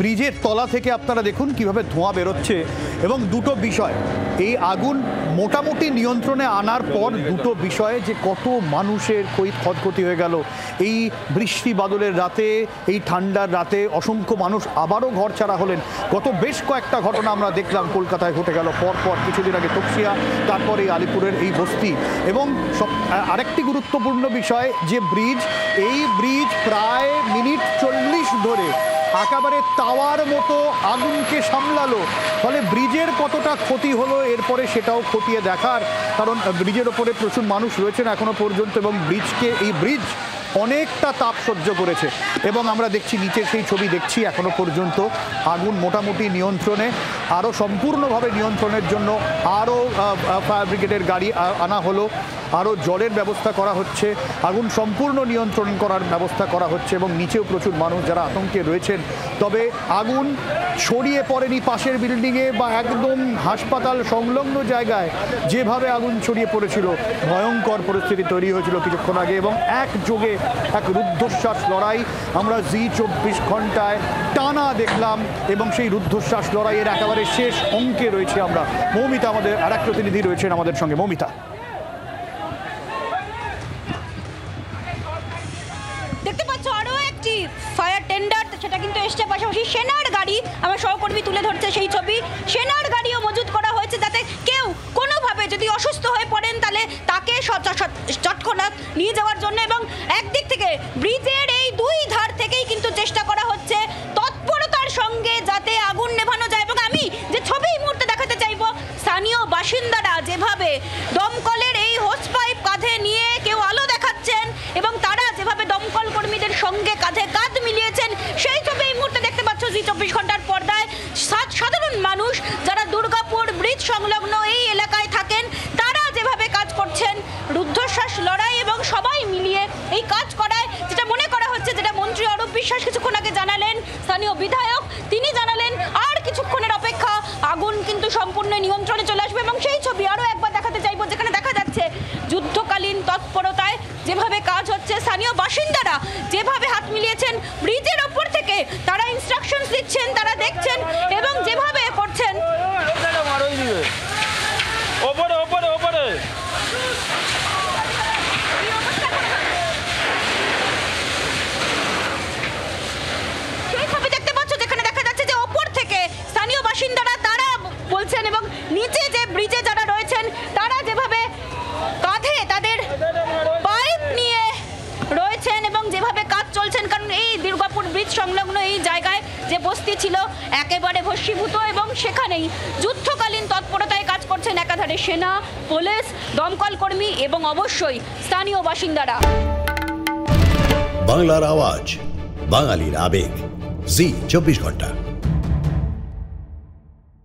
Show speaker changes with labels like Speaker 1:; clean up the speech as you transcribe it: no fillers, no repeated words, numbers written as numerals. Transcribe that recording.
Speaker 1: ব্রিজের তলা থেকে আপনারা দেখুন কিভাবে ধোঁয়া বেরোচ্ছে এবং দুটো বিষয়, এই আগুন মোটামুটি নিয়ন্ত্রণে আনার পর দুটো বিষয়ে যে কত মানুষের ক্ষয়ক্ষতি হয়ে গেল। এই বৃষ্টি বাদলের রাতে, এই ঠান্ডার রাতে অসংখ্য মানুষ আবারও ঘর ছাড়া হলেন। গত বেশ কয়েকটা ঘটনা আমরা দেখলাম কলকাতায় ঘটে গেল পরপর, কিছুদিন আগে তপসিয়া, তারপরে আলিপুরের এই বস্তি। এবং আরেকটি গুরুত্বপূর্ণ বিষয় যে এই ব্রিজ প্রায় মিনিট 40 ধরে একেবারে তাওয়ার মতো আগুনকে সামলালো। ফলে ব্রিজের কতটা ক্ষতি হলো এরপরে সেটাও খতিয়ে দেখার, কারণ ব্রিজের ওপরে প্রচুর মানুষ রয়েছেন এখনো পর্যন্ত এবং এই ব্রিজ অনেকটা তাপ সহ্য করেছে। এবং আমরা দেখছি নিচে সেই ছবি দেখছি, এখনো পর্যন্ত আগুন মোটামুটি নিয়ন্ত্রণে। আরও সম্পূর্ণভাবে নিয়ন্ত্রণের জন্য আরও ফায়ার ব্রিগেডের গাড়ি আনা হলো, আরও জলের ব্যবস্থা করা হচ্ছে, আগুন সম্পূর্ণ নিয়ন্ত্রণ করার ব্যবস্থা করা হচ্ছে এবং নিচেও প্রচুর মানুষ যারা আতঙ্কে রয়েছেন। তবে আগুন ছড়িয়ে পড়েনি পাশের বিল্ডিংয়ে বা একদম হাসপাতাল সংলগ্ন জায়গায়, যেভাবে আগুন ছড়িয়ে পড়েছিল ভয়ঙ্কর পরিস্থিতি তৈরি হয়েছিল কিছুক্ষণ আগে। এবং একযোগে এক রুদ্ধশ্বাস লড়াই আমরা জি 24 ঘন্টায় টানা দেখলাম এবং সেই রুদ্ধশ্বাস লড়াইয়ের একেবারে শেষ অঙ্কে রয়েছে আমরা। মৌমিতা আমাদের আর এক প্রতিনিধি রয়েছেন আমাদের সঙ্গে। মৌমিতা,
Speaker 2: দেখতে পাচ্ছ আরো একটি ফায়ার টেন্ডার, সেটা কিন্তু এসছে, পাশাপাশি সেনার গাড়ি, আমার সহকর্মী তুলে ধরছে সেই ছবি। সেনার গাড়িও মজুত করা হয়েছে যাতে কেউ কোনোভাবে যদি অসুস্থ হয়ে পড়েন তাহলে তাকে তৎক্ষণাৎ নিয়ে যাওয়ার জন্য। এবং একদিক থেকে ব্রিজের এই দুই ধার থেকেই কিন্তু চেষ্টা করা হচ্ছে তৎপরতার সঙ্গে যাতে আগুন নেভানো যায়। এবং আমি যে ছবি এই মুহূর্তে দেখাতে চাইবো, স্থানীয় বাসিন্দারা যেভাবে দমকলের এই হোস পাইপ কাঁধে নিয়ে কেউ আলো দেখাচ্ছেন এবং তারা যেভাবে দমকল কর্মীদের সঙ্গে কাঁধে কাঁধ মিলিয়েছেন, সেই ছবি এই মুহূর্তে দেখতে পাচ্ছ জি 24 ঘন্টার পর্দায়। সাধারণ মানুষ যারা দুর্গাপুর ব্রিজ সংলগ্ন এই এলাকায় থাকেন, তারা যেভাবে কাজ করছেন রুদ্ধশ্বাস লড়াই এবং সবাই মিলিয়ে এই কাজ করায়, যেটা মনে করা হচ্ছে, যেটা মন্ত্রী অরূপ বিশ্বাস কিছুক্ষণ আগে জানালেন, স্থানীয় বিধায়ক তিনি জানালেন আর কিছুক্ষণের অপেক্ষা আগুন কিন্তু সম্পূর্ণ নিয়ন্ত্রণে চলে আসবে। এবং সেই ছবি আরও একবার দেখাতে চাইবো, যেখানে দেখা যাচ্ছে যুদ্ধকালীন তৎপরতায় যেভাবে কাজ হচ্ছে, স্থানীয় বাসিন্দারা যেভাবে হাত মিলিয়েছেন ব্রিজের ওপর থেকে, তারা ইনস্ট্রাকশনস দিচ্ছেন, তারা দেখছেন এবং যেভাবে করছেন। সেই ছবি দেখতে পাচ্ছ যেখানে দেখা যাচ্ছে যে ওপর থেকে স্থানীয় বাসিন্দারা তারা বলছেন এবং নিচে যে ব্রিজে যারা রয়েছেন তারা যেভাবে কাঁধে তাদের পাইপ নিয়ে রয়েছেন এবং যেভাবে কাজ চলছেন। কারণ এই দুর্গাপুর ব্রিজ সংলগ্ন এই জায়গায় যে বস্তি ছিল একেবারে ভস্মীভূত এবং সেখানেই যুদ্ধকালীন তৎপরতায় কাজ করছেন একাধারে সেনা, পুলিশ, দমকল কর্মী এবং অবশ্যই স্থানীয় বাসিন্দারা।
Speaker 3: বাংলার আওয়াজ, বাঙালির আবেগ, জি 24 ঘন্টা।